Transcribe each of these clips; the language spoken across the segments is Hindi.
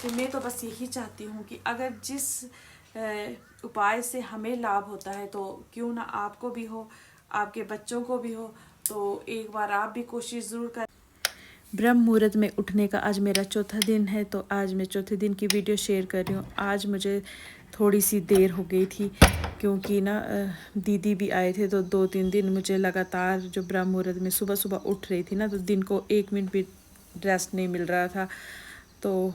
तो मैं तो बस यही चाहती हूँ कि अगर जिस उपाय से हमें लाभ होता है तो क्यों ना आपको भी हो, आपके बच्चों को भी हो। तो एक बार आप भी कोशिश ज़रूर करें। ब्रह्म मुहूर्त में उठने का आज मेरा चौथा दिन है, तो आज मैं चौथे दिन की वीडियो शेयर कर रही हूँ। आज मुझे थोड़ी सी देर हो गई थी क्योंकि ना दीदी भी आए थे, तो 2-3 दिन मुझे लगातार जो ब्रह्म मुहूर्त में सुबह सुबह उठ रही थी ना, तो दिन को 1 मिनट भी रेस्ट नहीं मिल रहा था। तो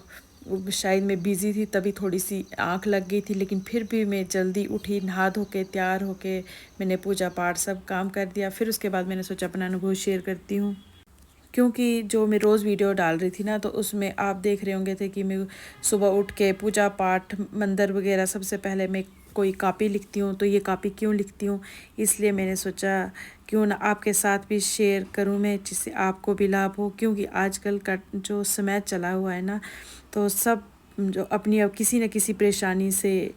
शायद मैं बिज़ी थी तभी थोड़ी सी आँख लग गई थी, लेकिन फिर भी मैं जल्दी उठी, नहा धो के तैयार होके मैंने पूजा पाठ सब काम कर दिया। फिर उसके बाद मैंने सोचा अपना अनुभव शेयर करती हूँ, क्योंकि जो मैं रोज़ वीडियो डाल रही थी ना, तो उसमें आप देख रहे होंगे थे कि मैं सुबह उठ के पूजा पाठ मंदिर वगैरह सबसे पहले मैं कोई कॉपी लिखती हूँ। तो ये कॉपी क्यों लिखती हूँ, इसलिए मैंने सोचा क्यों ना आपके साथ भी शेयर करूँ मैं, जिससे आपको भी लाभ हो। क्योंकि आजकल का जो समय चला हुआ है ना, तो सब जो अपनी अब किसी न किसी परेशानी से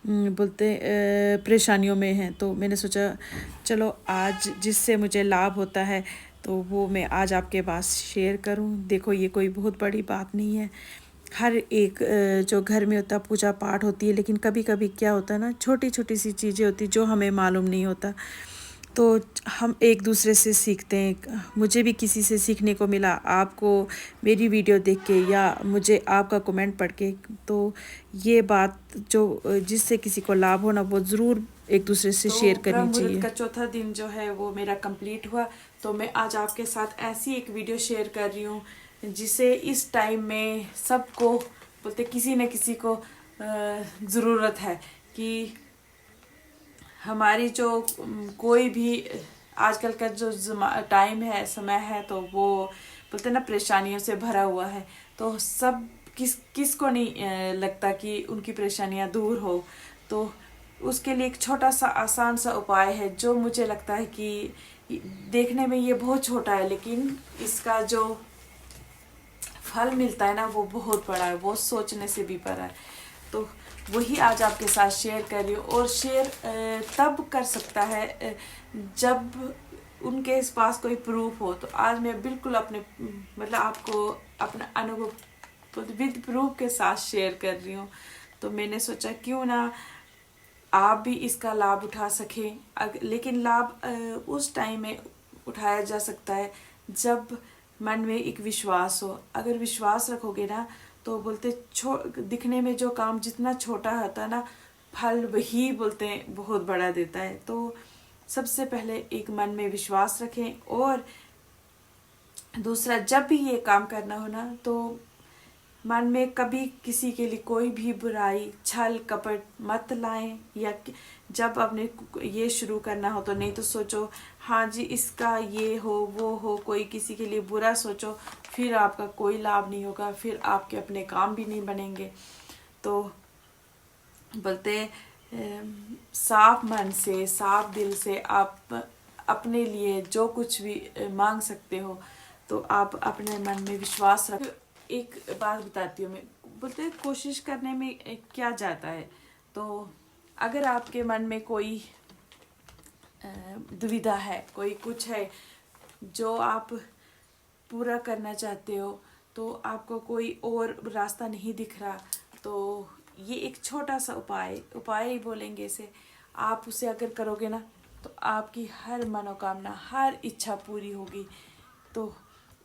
बोलते परेशानियों में हैं। तो मैंने सोचा चलो आज जिससे मुझे लाभ होता है तो वो मैं आज आपके पास शेयर करूं। देखो ये कोई बहुत बड़ी बात नहीं है, हर एक जो घर में होता पूजा पाठ होती है, लेकिन कभी कभी क्या होता है ना, छोटी छोटी सी चीज़ें होती जो हमें मालूम नहीं होता, तो हम एक दूसरे से सीखते हैं। मुझे भी किसी से सीखने को मिला, आपको मेरी वीडियो देख के या मुझे आपका कमेंट पढ़ के। तो ये बात जो जिससे किसी को लाभ हो ना, वो ज़रूर एक दूसरे से शेयर करनी ब्रह्म चाहिए। मुहूर्त का चौथा दिन जो है वो मेरा कंप्लीट हुआ, तो मैं आज आपके साथ ऐसी एक वीडियो शेयर कर रही हूँ जिसे इस टाइम में सबको बोलते किसी न किसी को ज़रूरत है कि हमारी जो कोई भी आजकल का जो टाइम है, समय है, तो वो बोलते ना परेशानियों से भरा हुआ है। तो सब किसको नहीं लगता कि उनकी परेशानियां दूर हो। तो उसके लिए एक छोटा सा आसान सा उपाय है जो मुझे लगता है कि देखने में ये बहुत छोटा है, लेकिन इसका जो फल मिलता है ना वो बहुत बड़ा है, वो सोचने से भी बड़ा है। तो वही आज आपके साथ शेयर कर रही हूँ। और शेयर तब कर सकता है जब उनके पास कोई प्रूफ हो। तो आज मैं बिल्कुल अपने मतलब आपको अपना अनुभव विद प्रूफ के साथ शेयर कर रही हूँ। तो मैंने सोचा क्यों ना आप भी इसका लाभ उठा सकें। लेकिन लाभ उस टाइम में उठाया जा सकता है जब मन में एक विश्वास हो। अगर विश्वास रखोगे ना, तो बोलते दिखने में जो काम जितना छोटा होता है ना, फल वही बोलते हैं बहुत बड़ा देता है। तो सबसे पहले एक मन में विश्वास रखें, और दूसरा जब भी ये काम करना हो ना, तो मन में कभी किसी के लिए कोई भी बुराई छल कपट मत लाएं। या जब अपने ये शुरू करना हो तो नहीं तो सोचो हाँ जी इसका ये हो वो हो, कोई किसी के लिए बुरा सोचो, फिर आपका कोई लाभ नहीं होगा, फिर आपके अपने काम भी नहीं बनेंगे। तो बोलते साफ मन से साफ दिल से आप अपने लिए जो कुछ भी मांग सकते हो। तो आप अपने मन में विश्वास रख। एक बात बताती हूँ मैं, बोलते कोशिश करने में क्या जाता है। तो अगर आपके मन में कोई दुविधा है, कोई कुछ है जो आप पूरा करना चाहते हो, तो आपको कोई और रास्ता नहीं दिख रहा, तो ये एक छोटा सा उपाय ही बोलेंगे इसे। आप उसे अगर करोगे ना, तो आपकी हर मनोकामना हर इच्छा पूरी होगी। तो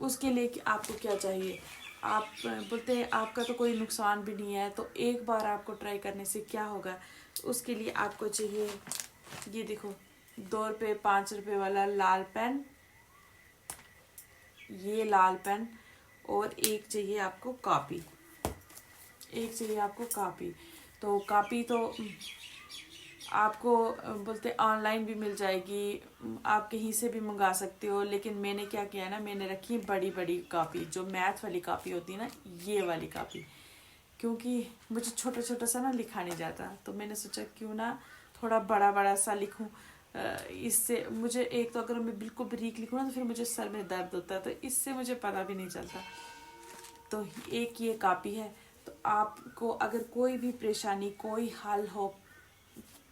उसके लिए आपको क्या चाहिए, आप बोलते हैं आपका तो कोई नुकसान भी नहीं है, तो एक बार आपको ट्राई करने से क्या होगा। उसके लिए आपको चाहिए, ये देखो 2 रुपये 5 रुपये वाला लाल पेन, ये लाल पेन, और एक चाहिए आपको कॉपी, तो कॉपी तो आपको बोलते ऑनलाइन भी मिल जाएगी, आप कहीं से भी मंगा सकते हो। लेकिन मैंने क्या किया ना, मैंने रखी बड़ी बड़ी कॉपी, जो मैथ वाली कॉपी होती है ना, ये वाली कॉपी, क्योंकि मुझे छोटा छोटा सा ना लिखा नहीं जाता। तो मैंने सोचा क्यों ना थोड़ा बड़ा बड़ा सा लिखूं। इससे मुझे एक तो अगर मैं बिल्कुल बारीक लिखूँ ना, तो फिर मुझे सर में दर्द होता है, तो इससे मुझे पता भी नहीं चलता। तो एक ये कॉपी है। तो आपको अगर कोई भी परेशानी कोई हल हो,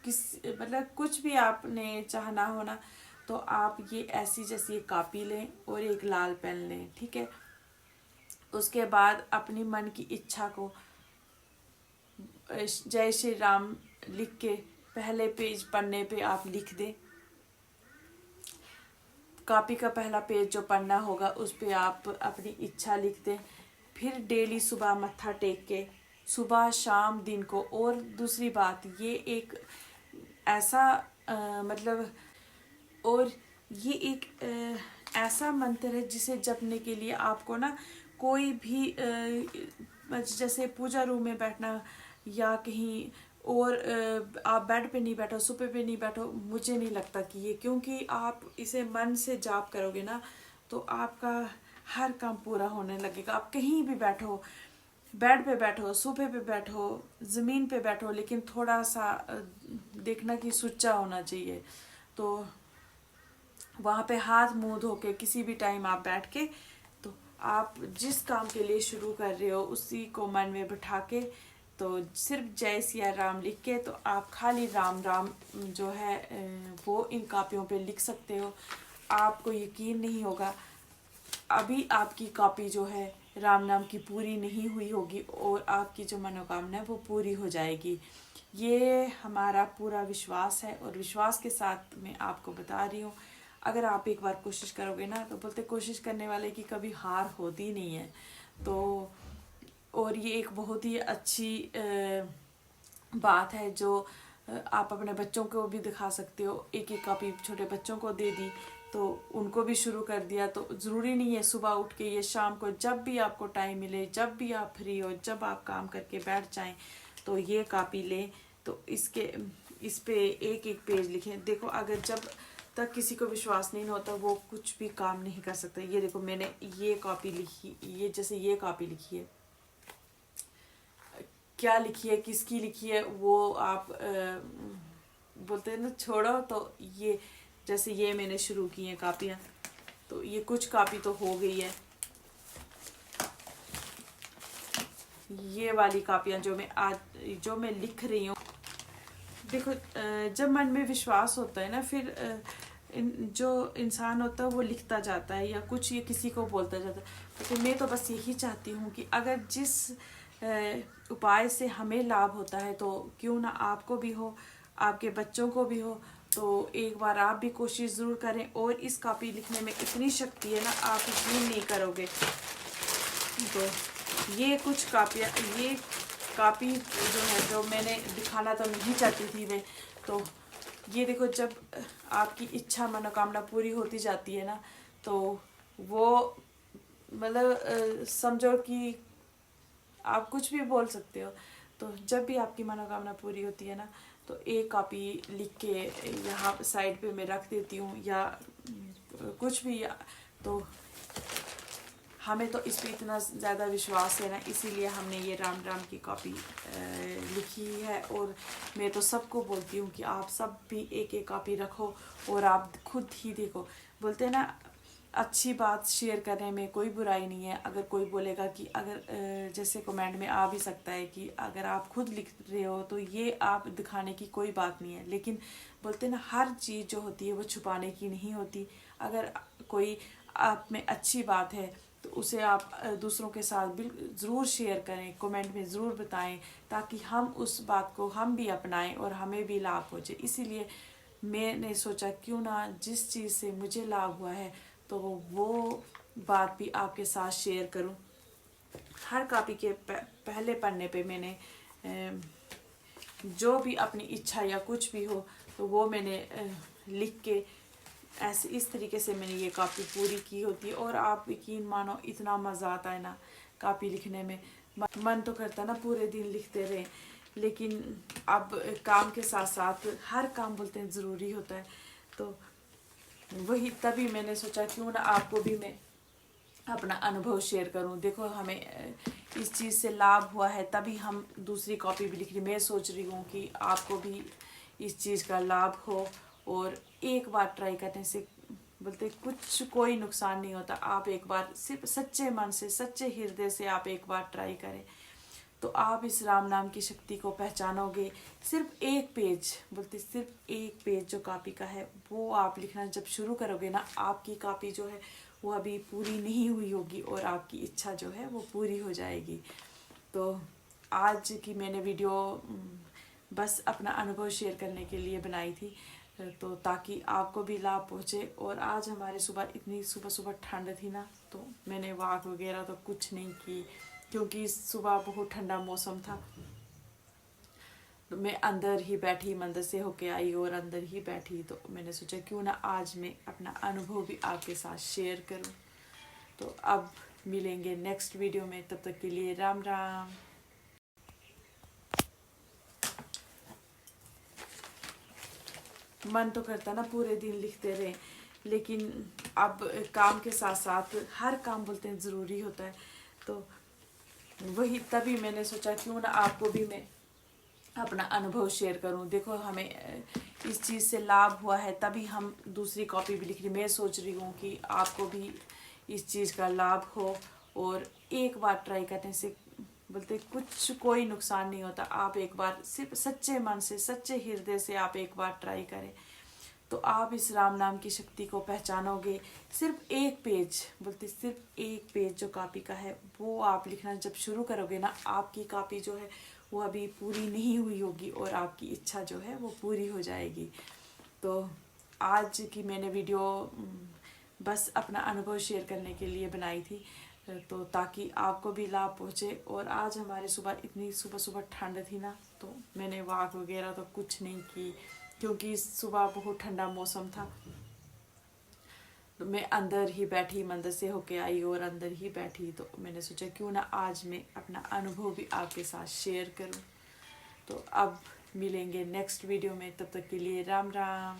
किस मतलब कुछ भी आपने चाहना हो ना, तो आप ये ऐसी जैसी एक कॉपी लें और एक लाल पेन लें, ठीक है। उसके बाद अपनी मन की इच्छा को जय श्री राम लिख के पहले पेज पन्ने पे आप लिख दें। कॉपी का पहला पेज जो पढ़ना होगा उस पे आप अपनी इच्छा लिख दें। फिर डेली सुबह मत्था टेक के सुबह शाम दिन को। और दूसरी बात, ये एक ऐसा मतलब और ये एक ऐसा मंत्र है जिसे जपने के लिए आपको ना कोई भी जैसे पूजा रूम में बैठना या कहीं और आप बेड पे नहीं बैठो, सोफे पे नहीं बैठो, मुझे नहीं लगता कि ये, क्योंकि आप इसे मन से जाप करोगे ना तो आपका हर काम पूरा होने लगेगा। आप कहीं भी बैठो, बेड पे बैठो, सोफे पे बैठो, ज़मीन पे बैठो, लेकिन थोड़ा सा देखना कि सुच्चा होना चाहिए। तो वहाँ पे हाथ मुंह धो के किसी भी टाइम आप बैठ के, तो आप जिस काम के लिए शुरू कर रहे हो उसी को मन में बिठा के, तो सिर्फ जय सिया राम लिख के, तो आप खाली राम राम जो है वो इन कॉपियों पे लिख सकते हो। आपको यकीन नहीं होगा, अभी आपकी कॉपी जो है राम नाम की पूरी नहीं हुई होगी और आपकी जो मनोकामना है वो पूरी हो जाएगी। ये हमारा पूरा विश्वास है और विश्वास के साथ मैं आपको बता रही हूँ। अगर आप एक बार कोशिश करोगे ना, तो बोलते कोशिश करने वाले की कभी हार होती नहीं है। तो और ये एक बहुत ही अच्छी बात है जो आप अपने बच्चों को भी दिखा सकते हो। एक एक कॉपी छोटे बच्चों को दे दी तो उनको भी शुरू कर दिया। तो ज़रूरी नहीं है सुबह उठ के, ये शाम को, जब भी आपको टाइम मिले, जब भी आप फ्री हो, जब आप काम करके बैठ जाएं तो ये कॉपी लें। तो इस पे एक एक पेज लिखें। देखो, अगर जब तक किसी को विश्वास नहीं होता वो कुछ भी काम नहीं कर सकता। ये देखो, मैंने ये कॉपी लिखी, ये जैसे ये कॉपी लिखी है, क्या लिखी है, किसकी लिखी है, वो आप बोलते हैं ना छोड़ो। तो ये जैसे ये मैंने शुरू की हैं कापियाँ, तो ये कुछ कापी तो हो गई है। ये वाली कापियाँ जो मैं लिख रही हूँ, देखो जब मन में विश्वास होता है ना, फिर जो इंसान होता है वो लिखता जाता है या कुछ ये किसी को बोलता जाता है। तो मैं तो बस यही चाहती हूँ कि अगर जिस उपाय से हमें लाभ होता है तो क्यों ना आपको भी हो, आपके बच्चों को भी हो। तो एक बार आप भी कोशिश ज़रूर करें। और इस कॉपी लिखने में इतनी शक्ति है ना, आप यकीन नहीं करोगे। तो ये कुछ कापियाँ, ये कॉपी जो है, जो मैंने दिखाना तो नहीं चाहती थी मैं, तो ये देखो, जब आपकी इच्छा मनोकामना पूरी होती जाती है ना, तो वो मतलब समझो कि आप कुछ भी बोल सकते हो। तो जब भी आपकी मनोकामना पूरी होती है ना, तो एक कॉपी लिख के यहाँ साइड पे मैं रख देती हूँ या कुछ भी। तो हमें तो इस पे इतना ज़्यादा विश्वास है ना, इसीलिए हमने ये राम राम की कॉपी लिखी है। और मैं तो सबको बोलती हूँ कि आप सब भी एक एक कॉपी रखो और आप खुद ही देखो। बोलते हैं ना, अच्छी बात शेयर करने में कोई बुराई नहीं है। अगर कोई बोलेगा कि अगर जैसे कमेंट में आ भी सकता है कि अगर आप खुद लिख रहे हो तो ये आप दिखाने की कोई बात नहीं है। लेकिन बोलते हैं ना, हर चीज़ जो होती है वो छुपाने की नहीं होती। अगर कोई आप में अच्छी बात है तो उसे आप दूसरों के साथ ज़रूर शेयर करें, कमेंट में ज़रूर बताएं, ताकि हम उस बात को हम भी अपनाएं और हमें भी लाभ हो जाए। इसीलिए मैंने सोचा क्यों ना जिस चीज़ से मुझे लाभ हुआ है तो वो बात भी आपके साथ शेयर करूं। हर कॉपी के पहले पन्ने पे मैंने जो भी अपनी इच्छा या कुछ भी हो तो वो मैंने लिख के ऐसे इस तरीके से मैंने ये कॉपी पूरी की होती है। और आप यकीन मानो, इतना मज़ा आता है ना कॉपी लिखने में। मन तो करता ना पूरे दिन लिखते रहे, लेकिन अब काम के साथ साथ हर काम बोलते हैं ज़रूरी होता है। तो वही तभी मैंने सोचा क्यों ना आपको भी मैं अपना अनुभव शेयर करूं। देखो, हमें इस चीज़ से लाभ हुआ है तभी हम दूसरी कॉपी भी लिख रही। मैं सोच रही हूँ कि आपको भी इस चीज़ का लाभ हो। और एक बार ट्राई करने से बोलते कुछ कोई नुकसान नहीं होता। आप एक बार सिर्फ सच्चे मन से, सच्चे हृदय से आप एक बार ट्राई करें तो आप इस राम नाम की शक्ति को पहचानोगे। सिर्फ एक पेज, बोलते सिर्फ एक पेज जो कॉपी का है वो आप लिखना जब शुरू करोगे ना, आपकी कॉपी जो है वो अभी पूरी नहीं हुई होगी और आपकी इच्छा जो है वो पूरी हो जाएगी। तो आज की मैंने वीडियो बस अपना अनुभव शेयर करने के लिए बनाई थी, तो ताकि आपको भी लाभ पहुँचे। और आज हमारे सुबह इतनी सुबह ठंड थी ना, तो मैंने वॉक वगैरह तो कुछ नहीं की, क्योंकि सुबह बहुत ठंडा मौसम था। तो मैं अंदर ही बैठी, मंदिर से होके आई और अंदर ही बैठी, तो मैंने सोचा क्यों ना आज मैं अपना अनुभव भी आपके साथ शेयर करूं। तो अब मिलेंगे नेक्स्ट वीडियो में, तब तक के लिए राम राम। मन तो करता ना पूरे दिन लिखते रहे, लेकिन अब काम के साथ साथ हर काम बोलते हैं ज़रूरी होता है, तो वही तभी मैंने सोचा क्यों ना आपको भी मैं अपना अनुभव शेयर करूं। देखो हमें इस चीज़ से लाभ हुआ है, तभी हम दूसरी कॉपी भी लिख रही। मैं सोच रही हूँ कि आपको भी इस चीज़ का लाभ हो, और एक बार ट्राई करने से बोलते कुछ कोई नुकसान नहीं होता। आप एक बार सिर्फ सच्चे मन से, सच्चे हृदय से आप एक बार ट्राई करें, तो आप इस राम नाम की शक्ति को पहचानोगे। सिर्फ एक पेज, बोलते सिर्फ एक पेज जो कॉपी का है, वो आप लिखना जब शुरू करोगे ना, आपकी कॉपी जो है वो अभी पूरी नहीं हुई होगी, और आपकी इच्छा जो है वो पूरी हो जाएगी। तो आज की मैंने वीडियो बस अपना अनुभव शेयर करने के लिए बनाई थी, तो ताकि आपको भी लाभ पहुँचे। और आज हमारे सुबह इतनी सुबह ठंड थी ना, तो मैंने वॉक वगैरह तो कुछ नहीं की, क्योंकि सुबह बहुत ठंडा मौसम था। तो मैं अंदर ही बैठी, मंदिर से होके आई और अंदर ही बैठी, तो मैंने सोचा क्यों ना आज मैं अपना अनुभव भी आपके साथ शेयर करूं। तो अब मिलेंगे नेक्स्ट वीडियो में, तब तक के लिए राम राम।